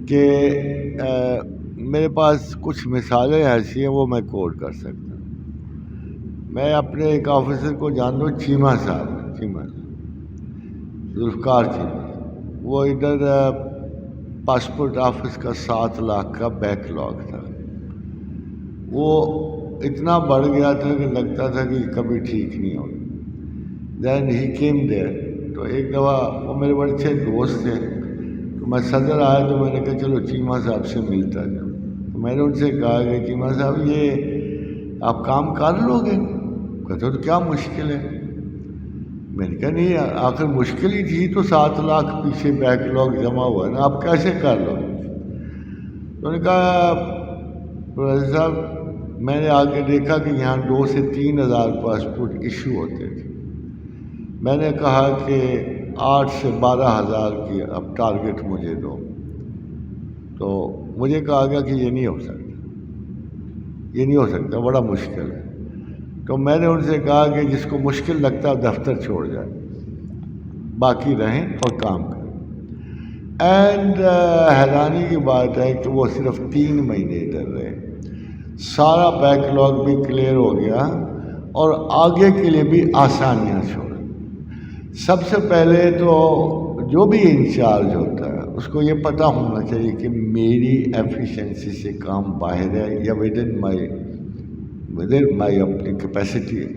کہ میرے پاس کچھ مثالیں ایسی ہیں وہ میں کوٹ کر سکتا ہوں۔ میں اپنے ایک آفیسر کو جانتا ہوں، چیمہ صاحب، ذوالفقار چیمہ۔ وہ ادھر پاسپورٹ آفس کا 7 لاکھ کا بیک لاگ تھا، وہ اتنا بڑھ گیا تھا کہ لگتا تھا کہ کبھی ٹھیک نہیں ہوگا۔ دین ہی کیم دیر، تو ایک دفعہ وہ میرے بڑے اچھے دوست تھے، تو میں صدر آیا تو میں نے کہا چلو چیمہ صاحب سے ملتا جاؤں۔ تو میں نے ان سے کہا کہ چیمہ صاحب یہ آپ کام کر لو گے؟ کہتے تو کیا مشکل ہے؟ میں نے کہا نہیں، آخر مشکل ہی تھی تو 7 لاکھ پیچھے بیک لاگ جمع ہوا ہے نا، آپ کیسے کر لو؟ تو نے کہا پروفیسر صاحب میں نے آگے دیکھا کہ یہاں 2 سے 3 ہزار پاسپورٹ ایشو ہوتے تھے۔ میں نے کہا کہ 8 سے 12 ہزار کی اب ٹارگٹ مجھے دو، تو مجھے کہا گیا کہ یہ نہیں ہو سکتا، یہ نہیں ہو سکتا، بڑا مشکل ہے۔ تو میں نے ان سے کہا کہ جس کو مشکل لگتا ہے دفتر چھوڑ جائے، باقی رہیں اور کام کریں۔ اینڈ حیرانی کی بات ہے کہ وہ صرف 3 مہینے ادھر رہے، سارا بیک لاگ بھی کلیئر ہو گیا اور آگے کے لیے بھی آسانیاں چھوڑ۔ سب سے پہلے تو جو بھی انچارج ہوتا ہے اس کو یہ پتہ ہونا چاہیے کہ میری ایفیشنسی سے کام باہر ہے یا ود ان مائی اپنی کیپیسٹی ہے۔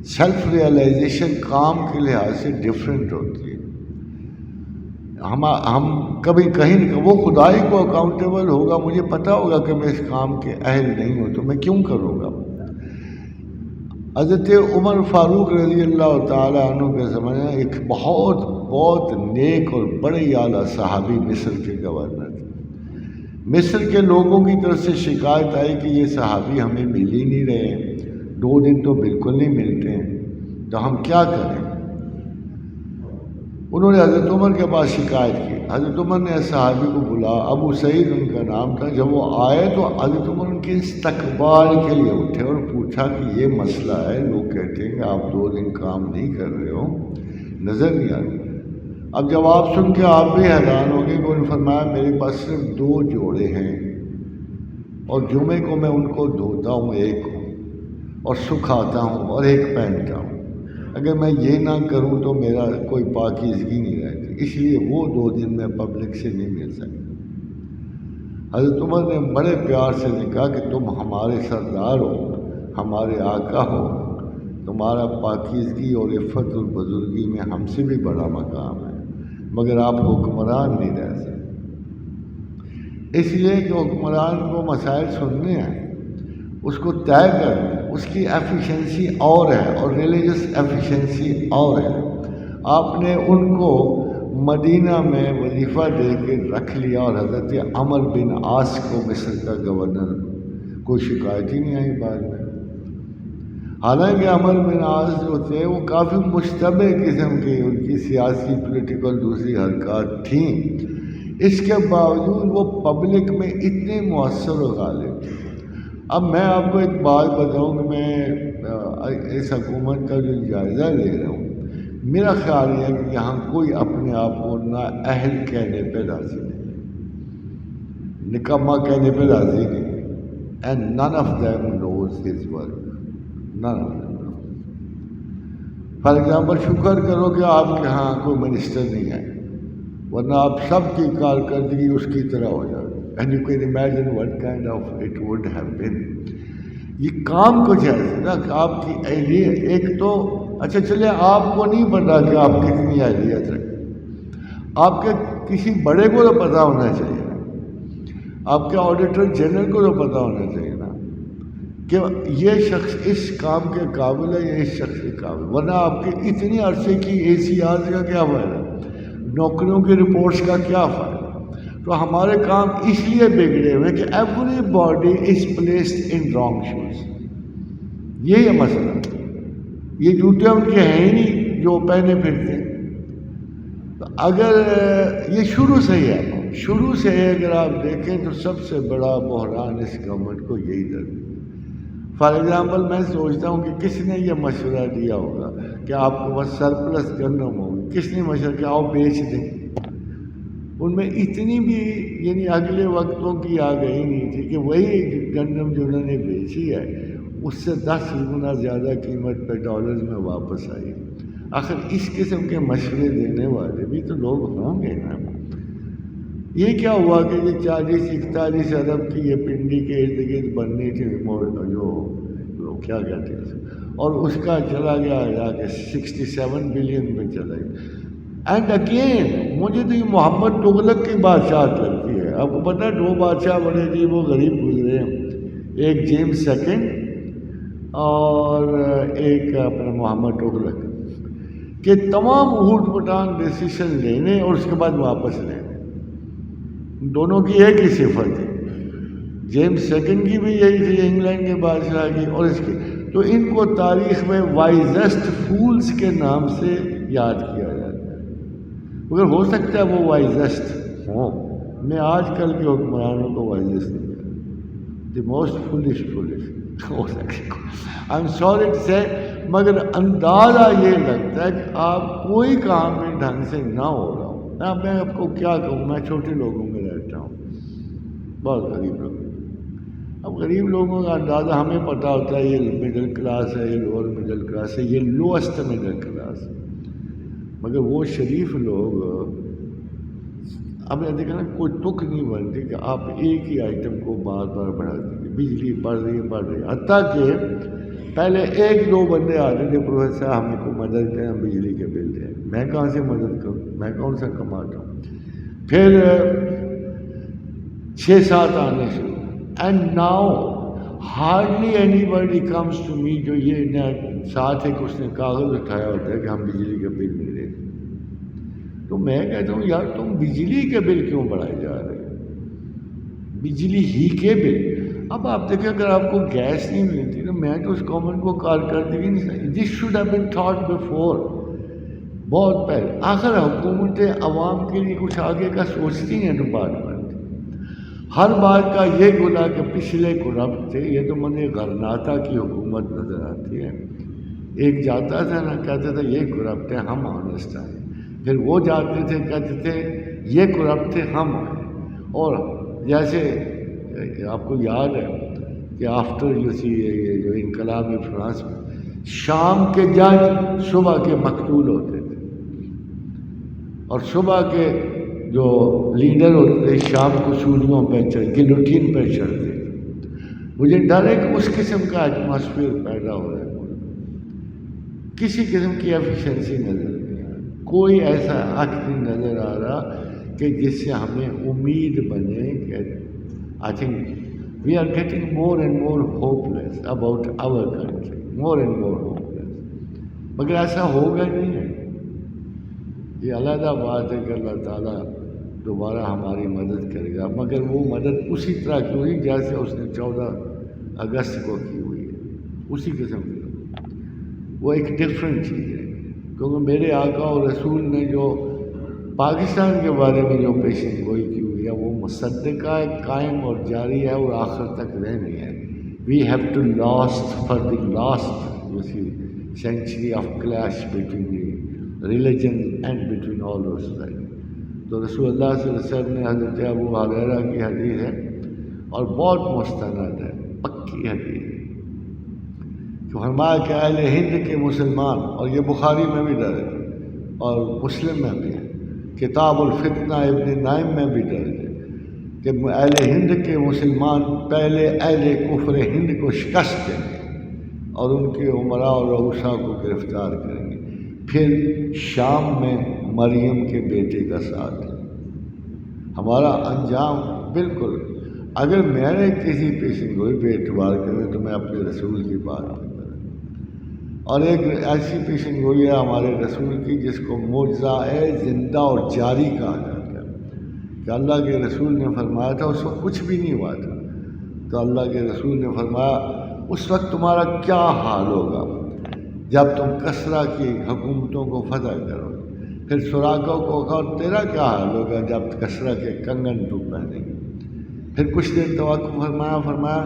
سیلف ریئلائزیشن کام کے لحاظ سے ڈفرینٹ ہوتی ہے۔ ہم کبھی کہیں نہیں، وہ خدا ہی کو اکاؤنٹیبل ہوگا، مجھے پتہ ہوگا کہ میں اس کام کے اہل نہیں ہوں تو میں کیوں کروں گا۔ حضرت عمر فاروق رضی اللہ تعالیٰ عنہ کے زمانے میں ایک بہت نیک اور بڑے اعلیٰ صحابی مصر کے گورنر تھے۔ مصر کے لوگوں کی طرف سے شکایت آئی کہ یہ صحابی ہمیں مل ہی نہیں رہے ہیں، 2 دن تو بالکل نہیں ملتے ہیں، تو ہم کیا کریں؟ انہوں نے حضرت عمر کے پاس شکایت کی۔ حضرت عمر نے صحابی کو بلا، ابو سعید ان کا نام تھا۔ جب وہ آئے تو حضرت عمر ان کے استقبال کے لیے اٹھے اور پوچھا کہ یہ مسئلہ ہے، لوگ کہتے ہیں کہ آپ 2 دن کام نہیں کر رہے ہو، نظر نہیں آ رہی۔ اب جواب سن کے آپ بھی حیران ہو گئے۔ انہوں نے فرمایا میرے پاس صرف 2 جوڑے ہیں اور جمعے کو میں ان کو دھوتا ہوں ایک کو، اور سکھاتا ہوں اور ایک پہنتا ہوں۔ اگر میں یہ نہ کروں تو میرا کوئی پاکیزگی نہیں رہتی، اس لیے وہ 2 دن میں پبلک سے نہیں مل سکتا۔ حضرت عمر نے بڑے پیار سے کہا کہ تم ہمارے سردار ہو، ہمارے آقا ہو، تمہارا پاکیزگی اور عفت اور بزرگی میں ہم سے بھی بڑا مقام ہے، مگر آپ حکمران نہیں رہ سکتے۔ اس لیے کہ حکمران کو مسائل سننے ہیں، اس کو طے کرنا ہے، اس کی ایفیشنسی اور ہے اور ریلیجس ایفیشنسی اور ہے۔ آپ نے ان کو مدینہ میں وظیفہ دے کے رکھ لیا اور حضرت عمر بن عاص کو مصر کا گورنر، کوئی شکایت ہی نہیں آئی بعد میں۔ حالانکہ عمر بن عاص جو تھے وہ کافی مشتبہ قسم کی ان کی سیاسی پولیٹیکل دوسری حرکات تھیں، اس کے باوجود وہ پبلک میں اتنے مؤثر و غالب تھے۔ اب میں آپ کو ایک بات بتاؤں کہ میں اس حکومت کا جو جائزہ لے رہا ہوں، میرا خیال یہ ہے کہ یہاں کوئی اپنے آپ کو نااہل کہنے پہ راضی نہیں، نکما کہنے پہ راضی نہیں، and none of them knows his work, none of them knows۔ For example شکر کرو کہ آپ کے ہاں کوئی منسٹر نہیں ہے، ورنہ آپ سب کی کارکردگی اس کی طرح ہو جائے۔ And you can imagine what kind of it would have been۔ یہ کام کچھ ایسے نا کہ آپ کی اہلیت، ایک تو اچھا چلے آپ کو نہیں پتا کہ آپ کتنی اہلیت رکھیں، آپ کے کسی بڑے کو تو پتہ ہونا چاہیے نا، آپ کے آڈیٹر جنرل کو تو پتہ ہونا چاہیے نا کہ یہ شخص اس کام کے قابل ہے یا اس شخص کے قابل، ورنہ آپ کے اتنی عرصے کی ACRs کا کیا فائدہ، نوکریوں کی رپورٹس کا کیا فائدہ۔ تو ہمارے کام اس لیے بگڑے ہوئے کہ everybody is placed in wrong shoes, یہی ہے مسئلہ۔ یہ جوتے ان کے ہیں ہی نہیں جو پہنے پھرتے ہیں۔ تو اگر یہ شروع سے ہی ہے، شروع سے اگر آپ دیکھیں تو سب سے بڑا بحران اس گورنمنٹ کو یہی درد ہے۔ فار ایگزامپل میں سوچتا ہوں کہ کس نے یہ مشورہ دیا ہوگا کہ آپ کو بس سرپلس گندم ہوگی، کس نے مشورہ کہ آؤ بیچ دیں، ان میں اتنی بھی یعنی اگلے وقتوں کی آ گئی نہیں تھی کہ وہی گندم جو انہوں نے بیچی ہے اس سے 10 گنا زیادہ قیمت پہ ڈالرز میں واپس آئی. آخر اس قسم کے مشورے دینے والے بھی تو لوگ ہوں گے نا. یہ کیا ہوا کہ یہ 40-41 ارب کی یہ پنڈی کے ارد گرد بننی تھی جو کیا کہتے ہیں اور اس کا چلا گیا جا کے 67 بلین پہ چلا گیا. اینڈ اگین مجھے تو یہ محمد تغلق کی بادشاہت لگتی ہے. آپ کو پتہ ہے 2 بادشاہ بڑے جی وہ غریب گزرے ہیں, ایک جیمز سیکنڈ اور ایک اپنا محمد تغلق, کہ تمام اوٹ پٹانگ ڈیسیشن لینے اور اس کے بعد واپس لینے. دونوں کی ایک ہی صفت ہے. جیمز سیکنڈ کی بھی یہی تھی انگلینڈ کے بادشاہ کی, اور اس کی تو ان کو تاریخ میں وائزسٹ فولز کے نام سے یاد کیا جاتا ہے. مگر ہو سکتا ہے وہ وائزسٹ ہوں, میں آج کل کے حکمرانوں کو وائزسٹ نہیں کہتا, دی موسٹ فولش ہو سکے. آئی ایم سوری ٹو سے, مگر اندازہ یہ لگتا ہے کہ آپ کوئی کام میں ڈھنگ سے نہ ہو رہا ہوں. میں آپ کو کیا کہوں, میں چھوٹے لوگوں میں رہتا ہوں, بہت غریب لوگ. اب غریب لوگوں کا اندازہ ہمیں پتہ ہوتا ہے, یہ مڈل کلاس ہے, یہ لوور مڈل کلاس ہے, یہ لوسٹ مڈل کلاس ہے. مگر وہ شریف لوگ, اب نے دیکھا نا کوئی تک نہیں بنتی کہ آپ ایک ہی آئٹم کو بار بار بڑھا دیجیے. بجلی بڑھ رہی ہے, حتیٰ کہ پہلے 1-2 بندے آتے تھے, پروفیسر ہم کو مدد کریں, ہم بجلی کے بل دیں. میں کہاں سے مدد کروں, میں کون سا کماتا ہوں. پھر 6-7 آنے شروع. And now hardly anybody comes to me جو یہ ساتھ ہے کہ اس نے کاغذ اٹھایا ہوتا ہے کہ ہم بجلی کے بل نہیں دیں. تو میں کہتا ہوں یار تم بجلی کے بل کیوں بڑھائے جا رہے ہیں, بجلی ہی کے بل. اب آپ دیکھیں اگر آپ کو گیس نہیں ملتی تو میں تو اس گورنمنٹ کو کارکردگی نہیں سکتی. This should have been thought before, بہت پہلے. آخر حکومتیں عوام کے لیے کچھ آگے کا سوچتی ہیں ڈپارٹمنٹ. ہر بات کا یہ گناہ کہ پچھلے کرپٹ تھے, یہ تو مجھے غرناطہ کی حکومت نظر آتی ہے. ایک جاتا تھا نا, کہتا تھا یہ کرپٹ ہے, ہم آنےسٹ ہیں. پھر وہ جاتے تھے کہتے تھے یہ کرپٹ تھے, ہم ہیں. اور جیسے آپ کو یاد ہے کہ آفٹر یہ جو انقلاب فرانس میں شام کے جج صبح کے مقتول ہوتے تھے, اور صبح کے جو لیڈر ہوتے تھے شام کو سولیوں پہ گلوٹین پہ چڑھتے تھے. مجھے ڈر ہے کہ اس قسم کا ایٹماسفیئر پیدا ہو رہا ہے. کسی قسم کی ایفیشنسی نظر نہیں آ رہی, کوئی ایسا حق نہیں نظر آ رہا کہ جس سے ہمیں امید بنے کہ I think we are getting more and more hopeless about our country, more and more hopeless. مگر ایسا ہوگا نہیں ہے. یہ علیحدہ بات ہے کہ اللہ تعالیٰ دوبارہ ہماری مدد کرے گا, مگر وہ مدد اسی طرح کی ہوئی جیسے اس نے 14 اگست کو کی ہوئی ہے, اسی قسم کی. وہ ایک ڈفرینٹ چیز ہے, کیونکہ میرے آقا اور رسول نے جو پاکستان کے بارے میں جو پیشن گوئی کی ہوئی ہے وہ مصدقہ قائم اور جاری ہے اور آخر تک رہنی ہے. We have to last for the last century of clash between the religion and between all those things. تو رسول اللہ صلی اللہ علیہ وسلم نے حضرت ابو ہریرہ کی حدیث ہے اور بہت مستند ہے, پکی حدیث ہے, کہ فرمایا کہ اہل ہند کے مسلمان, اور یہ بخاری میں بھی درج ہے اور مسلم میں بھی ہے, کتاب الفتنہ ابن نائم میں بھی درج ہے, کہ اہل ہند کے مسلمان پہلے اہل کفر ہند کو شکست دیں گے اور ان کے عمراء اور رؤساء کو گرفتار کریں گے, پھر شام میں مریم کے بیٹے کا ساتھ. ہمارا انجام بالکل, اگر میں نے کسی پیشن گوئی پہ اعتبار کرے تو میں اپنے رسول کی بات کروں. اور ایک ایسی پیشن گوئی ہے ہمارے رسول کی جس کو معجزہ زندہ اور جاری کہا جاتا ہے, کہ اللہ کے رسول نے فرمایا تھا, اس وقت کچھ بھی نہیں ہوا تھا, تو اللہ کے رسول نے فرمایا اس وقت تمہارا کیا حال ہوگا جب تم کسرا کی حکومتوں کو فتح کرو. پھر سراقوں کو کہا تیرا کیا حال ہوگا جب کسرا کے کنگن تو پہنیں گے. پھر کچھ دیر توقع فرمایا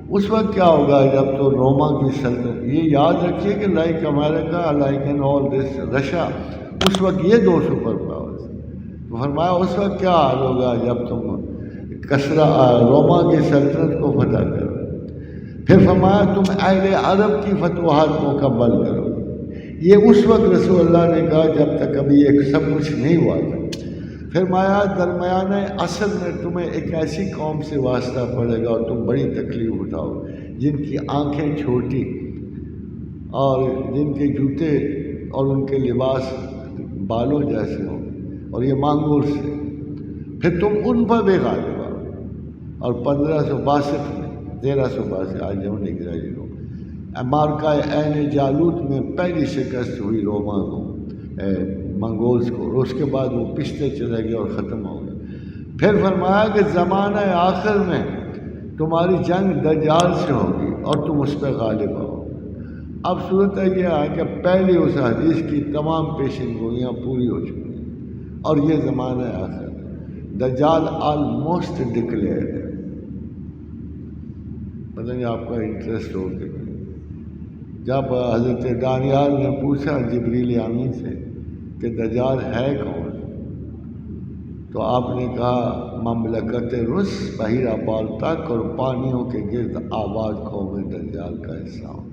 اس وقت کیا ہوگا جب تو روما کی سلطنت, یہ یاد رکھیے کہ like America, like and all this Russia, اس وقت یہ 2 سپر پاورز. تو فرمایا اس وقت کیا حال ہوگا جب تم کسرا روما کی سلطنت کو فتح کرو. پھر فرمایا تم اہل عرب کی فتوحات مکمل کرو. یہ اس وقت رسول اللہ نے کہا جب تک ابھی یہ سب کچھ نہیں ہوا تھا. فرمایا درمیانہ عصر میں تمہیں ایک ایسی قوم سے واسطہ پڑے گا اور تم بڑی تکلیف اٹھاؤ، جن کی آنکھیں چھوٹی اور جن کے جوتے اور ان کے لباس بالوں جیسے ہوں اور یہ مانگور سے. پھر تم ان پر بھی غالب آؤ. اور 1562 میں 1362 آج جو نگرا جی کو مارکہ عین جالوت میں پہلی شکست ہوئی روما کو، منگولز کو، اور اس کے بعد وہ پچھتے چلے گئے اور ختم ہو گئے. پھر فرمایا کہ زمانہ آخر میں تمہاری جنگ دجال سے ہوگی اور تم اس پہ غالب آؤ. اب صورت یہ ہے کہ پہلی اس حدیث کی تمام پیشن گوئیاں پوری ہو چکی ہیں اور یہ زمانہ آخر ہے. دجال آلموسٹ ڈکلیئرڈ ہے. پتہ نہیں آپ کا انٹرسٹ ہو کہ جب حضرت دانیال نے پوچھا جبریل امین سے کہ دجال ہے کون، تو آپ نے کہا مملکت رس بحیرہ بال تک اور پانیوں کے گرد آباد قوم دجال کا حصہ ہوں.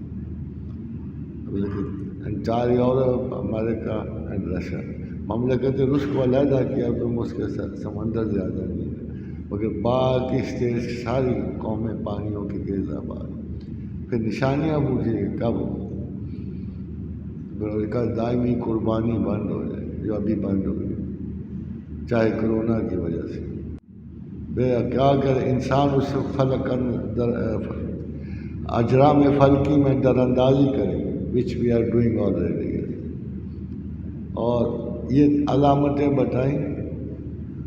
Entire Europe, America and Russia. مملکت رس کو علیحدہ کیا تو اس کے سمندر زیادہ نہیں ہے، مگر باقی اسٹیٹس ساری قومیں پانیوں کے گرد آباد. پھر نشانیاں پوچھی کب کا دائمی قربانی بند ہو جائے، جو ابھی بند ہو گئی چاہے کرونا کی وجہ سے. کیا اگر انسان اس فلک اجرام فلکی میں در اندازی کرے وچ وی آر ڈوئنگ آلریڈی. اور یہ علامتیں بتائیں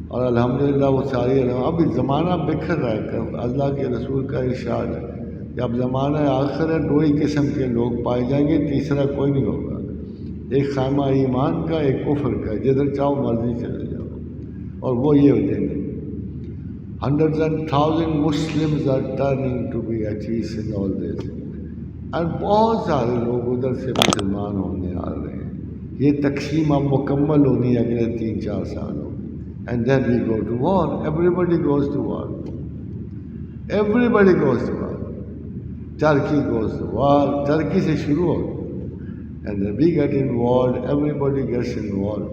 اور الحمدللہ وہ ساری ابھی زمانہ بکھر رہا ہے. اللہ کے رسول کا ارشاد ہے کہ اب زمانہ آخر ہے، دو ہی قسم کے لوگ پائے جائیں گے، تیسرا کوئی نہیں ہوگا. ایک خیمہ ایمان کا، ایک کفر کا، جدھر چاہو مرضی چلے جاؤ. اور وہ یہ ہوتے ہیں hundreds and thousands Muslims are turning to be atheists in all this. اور بہت سارے لوگ ادھر سے مسلمان ہونے آ رہے ہیں. یہ تقسیم اب مکمل ہونی ہے اگلے 3-4 سالوں میں. And then we go to war. Everybody goes to war. Everybody goes to war. Turkey goes to war. Turkey سے شروع ہو. And then we get involved. Everybody gets involved.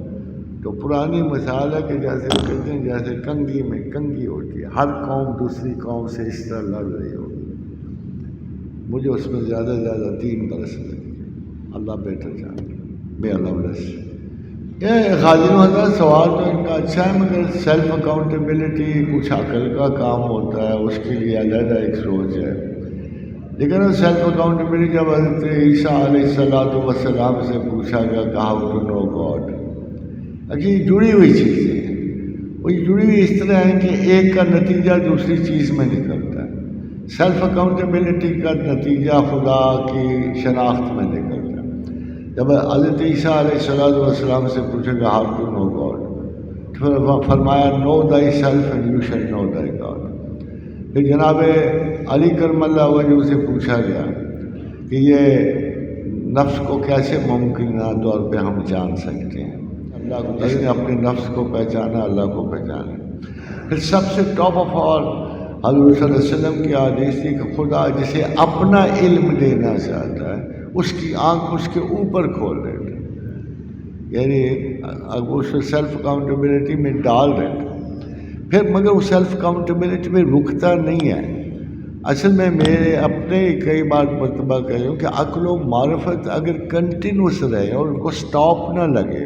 تو پرانی مثال ہے کہ جیسے وہ کہتے ہیں جیسے کنگھی میں کنگھی ہوتی ہے، ہر قوم دوسری قوم سے اس طرح لڑ رہی ہوگی. مجھے اس میں زیادہ سے زیادہ 3 برس لگے. اللہ بہتر جانے. میں اللہ برس. یہ خادم حضرت سوال تو ان کا اچھا ہے، مگر سیلف اکاؤنٹیبلٹی کچھ عقل کا کام ہوتا ہے، اس کے لیے علیحدہ ایک سوچ ہے. لیکن سیلف اکاؤنٹیبلٹی جب حضرت عیسیٰ علیہ السلام سے پوچھا گیا کہ ہاؤ ٹو نو گاڈ، یہ جڑی ہوئی چیزیں ہیں. وہ جڑی ہوئی اس طرح ہیں کہ ایک کا نتیجہ دوسری چیز میں نکلتا ہے. سیلف اکاؤنٹیبلٹی کا نتیجہ خدا کی شناخت میں نکلتا ہے. جب حضرت عیسیٰ علیہ السلام سے پوچھے گا ہاؤ ٹو نو گاڈ، تو فرمایا نو دائی سیلف اینڈ یو شیل نو دائی گاڈ. پھر جناب علی کرم اللہ وجہ سے پوچھا گیا کہ یہ نفس کو کیسے ممکنہ طور پہ ہم جان سکتے ہیں. اللہ کو جس نے اپنے نفس کو پہچانا اللہ کو پہچانے. پھر سب سے ٹاپ آف آل حضور صلی اللہ علیہ وسلم کی حدیث تھی کہ خدا جسے اپنا علم دینا چاہتا ہے اس کی آنکھ اس کے اوپر کھول دیتا ہے، یعنی اس سیلف اکاؤنٹیبلٹی میں ڈال دیتا ہے. پھر مگر وہ سیلف اکاؤنٹیبلٹی میں رکتا نہیں ہے. اصل میں میرے اپنے کئی بار مرتبہ کہہ ہوں کہ عقل و معرفت اگر کنٹینیوس رہے اور ان کو سٹاپ نہ لگے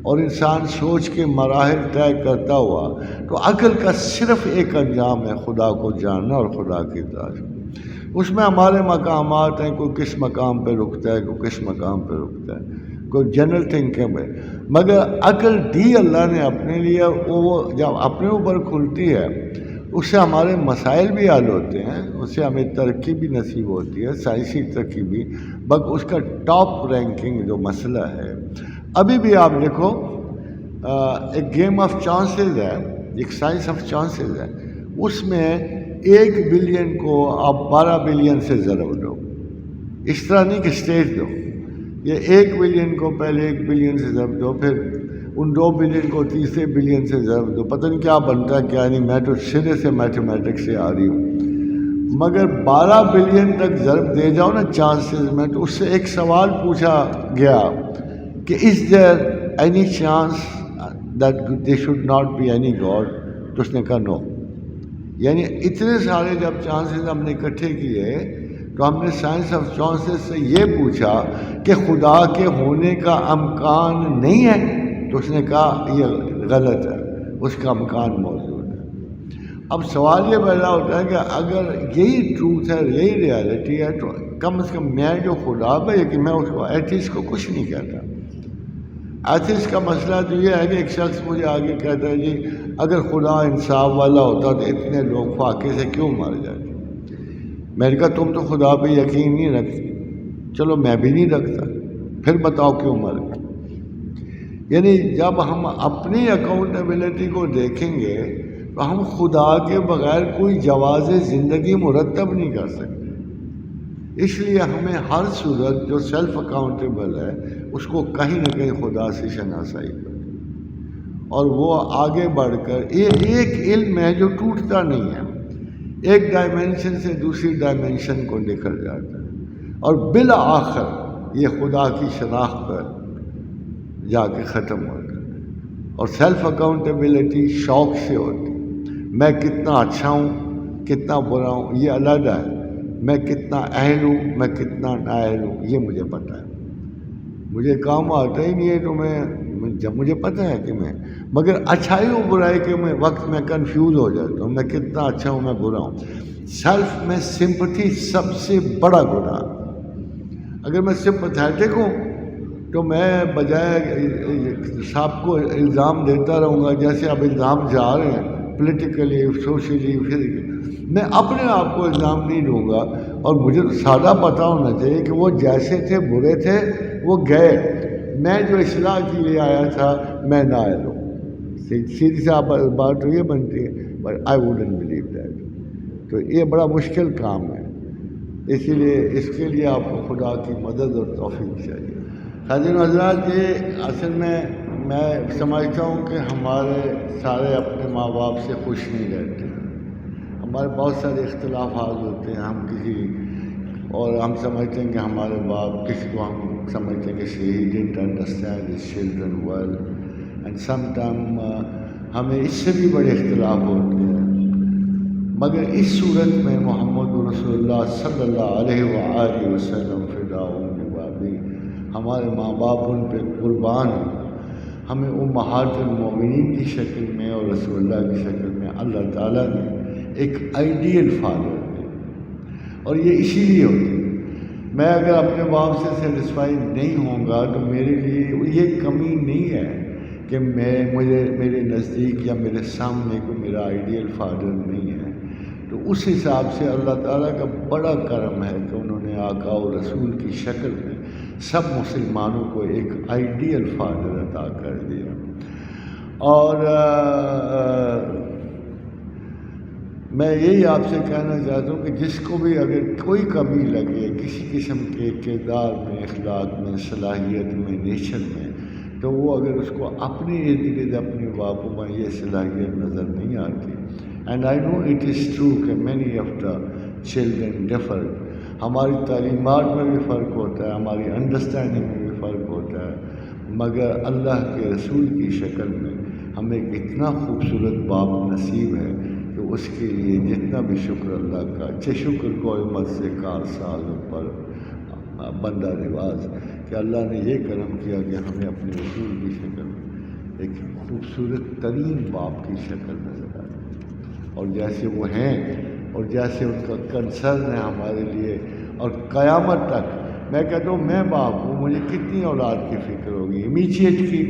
اور انسان سوچ کے مراحل طے کرتا ہوا، تو عقل کا صرف ایک انجام ہے خدا کو جاننا اور خدا کی اطاعت. اس میں ہمارے مقامات ہیں، کوئی کس مقام پہ رکتا ہے، کوئی کس مقام پہ رکتا ہے، کوئی جنرل تھنکنگ ہے. مگر عقل دی اللہ نے اپنے لیے، وہ جب اپنے اوپر کھلتی ہے اس سے ہمارے مسائل بھی حل ہوتے ہیں، اس سے ہمیں ترقی بھی نصیب ہوتی ہے، سائنسی ترقی بھی. بس اس کا ٹاپ رینکنگ جو مسئلہ ہے ابھی بھی آپ دیکھو، ایک گیم آف چانسز ہے، ایک سائنس آف چانسز ہے. اس میں 1 بلین کو آپ 12 بلین سے ضرب دو. اس طرح نہیں کہ اسٹیج دو، یہ 1 بلین کو پہلے 1 بلین سے ضرب دو، پھر ان 2 بلین کو تیسرے بلین سے ضرب دو، پتہ نہیں کیا بنتا ہے کیا نہیں، میں تو سرے سے میتھمیٹکس سے آ رہی ہوں، مگر 12 بلین تک ضرب دے جاؤ نا چانسز میں، تو اس سے ایک سوال پوچھا گیا کہ is there any chance that they should not be any god, تو اس نے کہا نو. یعنی اتنے سارے جب چانسز ہم نے اکٹھے کیے تو ہم نے سائنس آف چانسز سے یہ پوچھا کہ خدا کے ہونے کا امکان نہیں ہے، تو اس نے کہا یہ غلط ہے، اس کا امکان موجود ہے. اب سوال یہ پیدا ہوتا ہے کہ اگر یہی ٹروتھ ہے، یہی ریالٹی ہے، تو کم از کم میں جو خدا پہ کہ میں اس کو ایتھیسٹ کو کچھ نہیں کہتا. ایتھیسٹ کا مسئلہ تو یہ ہے کہ ایک شخص مجھے آگے کہتا ہے جی اگر خدا انصاف والا ہوتا تو اتنے لوگ فاقے سے کیوں مار جاتے. میں نے کہا تم تو خدا پہ یقین نہیں رکھتی، چلو میں بھی نہیں رکھتا، پھر بتاؤ کیوں مر گئے. یعنی جب ہم اپنی اکاؤنٹیبلٹی کو دیکھیں گے تو ہم خدا کے بغیر کوئی جواز زندگی مرتب نہیں کر سکتے. اس لیے ہمیں ہر صورت جو سیلف اکاؤنٹیبل ہے اس کو کہیں نہ کہیں خدا سے شناسائی کرے، اور وہ آگے بڑھ کر یہ ایک علم ہے جو ٹوٹتا نہیں ہے، ایک ڈائمینشن سے دوسری ڈائمینشن کو نکل جاتا ہے، اور بالآخر یہ خدا کی شناخت پر جا کے ختم ہوتا ہے. اور سیلف اکاؤنٹیبلٹی شوق سے ہوتی ہے. میں کتنا اچھا ہوں کتنا برا ہوں یہ علیحدہ ہے، میں کتنا اہل ہوں میں کتنا نااہل ہوں یہ مجھے پتہ ہے. مجھے کام آتا ہی نہیں ہے تو میں جب مجھے پتہ ہے کہ میں، مگر اچھائی و برائی کے میں وقت میں کنفیوز ہو جاتا ہوں، میں کتنا اچھا ہوں میں برا ہوں. سیلف میں سمپتھی سب سے بڑا گناہ. اگر میں سمپتھیٹک ہوں تو میں بجائے صاحب کو الزام دیتا رہوں گا، جیسے اب الزام جا رہے ہیں پولیٹیکلی سوشلی فزیکلی، میں اپنے آپ کو الزام نہیں دوں گا. اور مجھے سادہ پتہ ہونا چاہیے کہ وہ جیسے تھے برے تھے وہ گئے، میں جو اصلاح کے لیے آیا تھا میں نااہل ہوں. سیدھی سی بات تو یہ بنتی ہے، but I wouldn't believe that. تو یہ بڑا مشکل کام ہے، اسی لیے اس کے لیے آپ کو خدا کی مدد اور توفیق چاہیے. حاضرین حضرات، یہ اصل میں سمجھتا ہوں کہ ہمارے سارے اپنے ماں باپ سے خوش نہیں رہتے. ہمارے بہت سارے اختلافات ہوتے ہیں، ہم کسی اور ہم سمجھتے ہیں کہ ہمارے باپ، کسی کو ہم سمجھتے ہیں کہ he didn't understand his children well, and sometimes ہمیں اس سے بھی بڑے اختلاف ہوتے ہیں. مگر اس صورت میں محمد رسول اللہ صلی اللہ علیہ وآلہ وسلم فداء بابی، ہمارے ماں باپ ان پہ قربان ہیں. ہمیں امہات المومنین کی شکل میں اور رسول اللہ کی شکل میں اللہ تعالیٰ نے ایک آئیڈیل فادر دیا، اور یہ اسی لیے ہوتی ہے. میں اگر اپنے باپ سے سیٹسفائی نہیں ہوں گا تو میرے لیے یہ کمی نہیں ہے کہ میرے نزدیک یا میرے سامنے کوئی میرا آئیڈیل فادر نہیں ہے. تو اس حساب سے اللہ تعالیٰ کا بڑا کرم ہے کہ انہوں نے آقا و رسول کی شکل میں سب مسلمانوں کو ایک آئیڈیل فادر عطا کر دیا. اور میں یہی آپ سے کہنا چاہتا ہوں کہ جس کو بھی اگر کوئی کمی لگے کسی قسم کے کردار میں، اخلاق میں، صلاحیت میں، نیچر میں، تو وہ اگر اس کو اپنے ارد گرد اپنے باپوں میں یہ صلاحیت نظر نہیں آتی. And I know it is true کہ many of the children differ. ہماری تعلیمات میں بھی فرق ہوتا ہے، ہماری انڈرسٹینڈنگ میں بھی فرق ہوتا ہے، مگر اللہ کے رسول کی شکل میں ہمیں ایک اتنا خوبصورت باپ نصیب ہے کہ اس کے لیے جتنا بھی شکر اللہ کا، اچھے شکر کو امت سے کار سال پر بندہ رواج، کہ اللہ نے یہ کرم کیا کہ ہمیں اپنے رسول کی شکل میں ایک خوبصورت ترین باپ کی شکل نظر آئی. اور جیسے وہ ہیں اور جیسے ان کا کنسرن ہے ہمارے لیے، اور قیامت تک میں کہتا ہوں میں باپ ہوں، مجھے کتنی اولاد کی فکر ہوگی، امیجیٹ کی،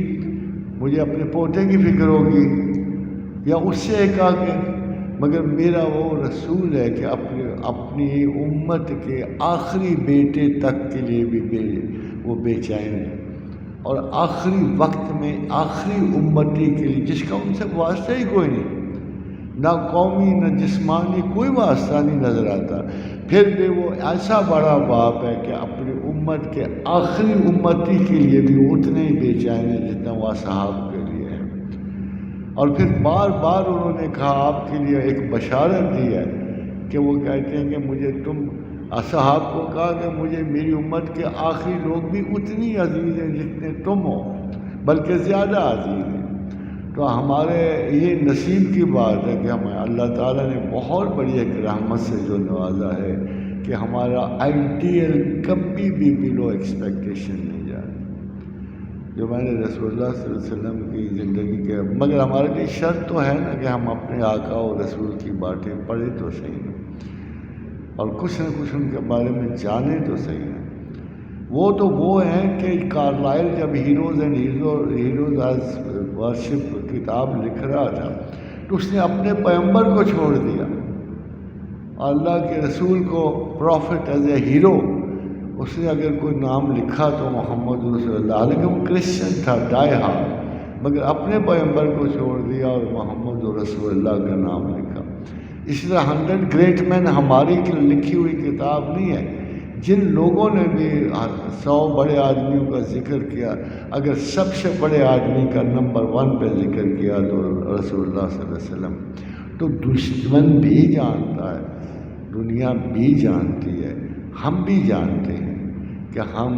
مجھے اپنے پوتے کی فکر ہوگی یا اس سے ایک آگے، مگر میرا وہ رسول ہے کہ اپنی امت کے آخری بیٹے تک کے لیے بھی وہ بے چین ہے، اور آخری وقت میں آخری امتی کے لیے جس کا ان سے واسطہ ہی کوئی نہیں، نہ قومی نہ جسمانی کوئی واسطہ نہیں نظر آتا، پھر بھی وہ ایسا بڑا باپ ہے کہ اپنی امت کے آخری امتی کے لیے بھی اتنے ہی بے چین ہے جتنا وہ صحاب کے اور پھر بار بار انہوں نے کہا، آپ کے لیے ایک بشارت دی ہے کہ وہ کہتے ہیں کہ مجھے تم اصحاب کو کہا کہ مجھے میری امت کے آخری لوگ بھی اتنی عزیز ہیں جتنے تم ہو، بلکہ زیادہ عزیز ہیں۔ تو ہمارے یہ نصیب کی بات ہے کہ ہمیں اللہ تعالیٰ نے بہت بڑی ایک رحمت سے جو نوازا ہے کہ ہمارا آئیڈیل کبھی بھی بلو ایکسپیکٹیشن نہیں جائے۔ جو میں نے رسول اللہ صلی اللہ علیہ وسلم کی زندگی کے، مگر ہمارے لیے شرط تو ہے نا کہ ہم اپنے آقا و رسول کی باتیں پڑھیں تو صحیح اور کچھ نہ کچھ ان کے بارے میں جانیں تو صحیح ہے۔ وہ ہیں کہ کارلائل جب heroes and heroes as worship کتاب لکھ رہا تھا تو اس نے اپنے پیغمبر کو چھوڑ دیا، اللہ کے رسول کو پروفٹ ایز اے ہیرو۔ اس نے اگر کوئی نام لکھا تو محمد رسول اللہ، حالانکہ وہ کرسچن تھا ڈائی ہارڈ، مگر اپنے پیغمبر کو چھوڑ دیا اور محمد رسول اللہ کا نام لکھا۔ اس طرح 100 گریٹ مین ہماری لکھی ہوئی کتاب نہیں ہے۔ جن لوگوں نے بھی 100 بڑے آدمیوں کا ذکر کیا، اگر سب سے بڑے آدمی کا نمبر 1 پہ ذکر کیا تو رسول اللہ صلی اللہ علیہ وسلم، تو دشمن بھی جانتا ہے، دنیا بھی جانتی ہے، ہم بھی جانتے ہیں کہ ہم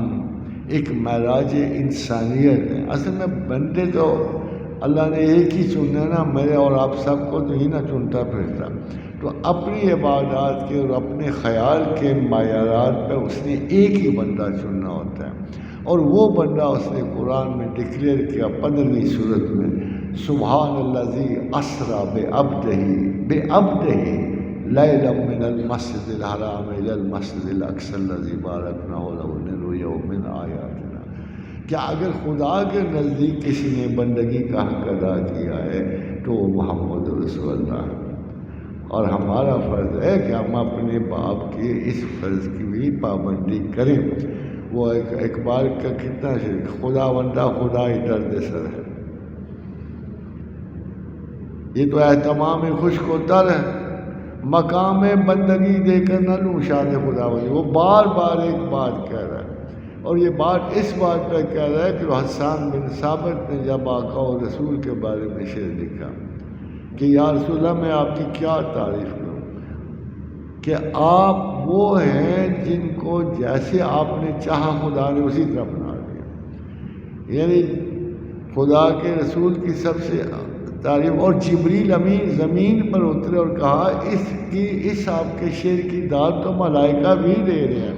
ایک معراج انسانیت ہیں۔ اصل میں بندے تو اللہ نے ایک ہی چننا نا، میرے اور آپ سب کو تو ہی نہ چنتا پھرتا، تو اپنی عبادات کے اور اپنے خیال کے معیارات پہ اس نے ایک ہی بندہ چننا ہوتا ہے، اور وہ بندہ اس نے قرآن میں ڈکلیئر کیا 15ویں سورت میں، سبحان الذی اسریٰ بعبدہ لیلا من المسجد الحرام الی المسجد الاقصی الذی بارکنا حولہ لنریہ من آیاتنا، کہ اگر خدا کے نزدیک کسی نے بندگی کا حق ادا کیا ہے تو وہ محمد رسول اللہ ہے، اور ہمارا فرض ہے کہ ہم اپنے باپ کے اس فرض کی بھی پابندی کریں۔ وہ اقبال کا کتنا خدا بندہ خدا ہی درد سر ہے، یہ تو اہتمام خشک و تر ہے، مقام بندگی دے کر نہ لوں شان خدا بندی۔ وہ بار بار ایک بات کہہ رہا ہے، اور یہ بات اس بات پہ کہہ رہا ہے کہ حسان بن ثابت نے جب آقا و رسول کے بارے میں شعر لکھا کہ یا رسول اللہ میں آپ کی کیا تعریف کروں، کہ آپ وہ ہیں جن کو جیسے آپ نے چاہا خدا نے اسی طرح بنا دیا، یعنی خدا کے رسول کی سب سے تعریف۔ اور جبریل امین زمین پر اترے اور کہا اس آپ کے شعر کی داد تو ملائکہ بھی دے رہے ہیں،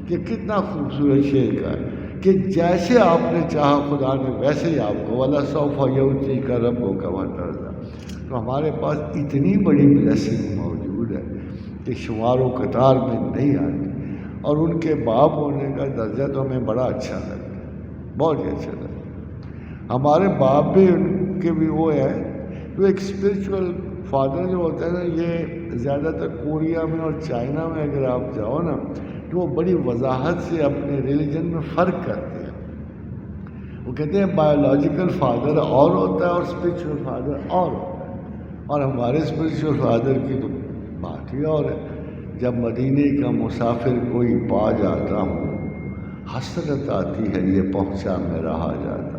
کہ کتنا خوبصورت شعر کا ہے کہ جیسے آپ نے چاہا خدا نے ویسے ہی آپ کو، وَلَسَوْفَ يُعْطِيكَ رَبُّكَ وَتَرْضَىٰ۔ تو ہمارے پاس اتنی بڑی بلیسنگ موجود ہے کہ شمار و قطار میں نہیں آتی، اور ان کے باپ ہونے کا درجہ تو ہمیں بڑا اچھا لگتا ہے، بہت ہی اچھا لگتا ہے۔ ہمارے باپ بھی ان کے بھی وہ ہے، تو ایک اسپرچول فادر جو ہوتا ہے نا، یہ زیادہ تر کوریا میں اور چائنا میں اگر آپ جاؤ نا تو وہ بڑی وضاحت سے اپنے ریلیجن میں فرق کرتے ہیں۔ وہ کہتے ہیں بایولوجیکل فادر اور ہوتا ہے اور اسپرچول فادر اور ہوتا ہے، اور ہمارے اسپرچول فادر کی تو بات ہی اور ہے۔ جب مدینے کا مسافر کوئی پا جاتا ہوں، حسرت آتی ہے یہ پہنچا میں رہا جاتا۔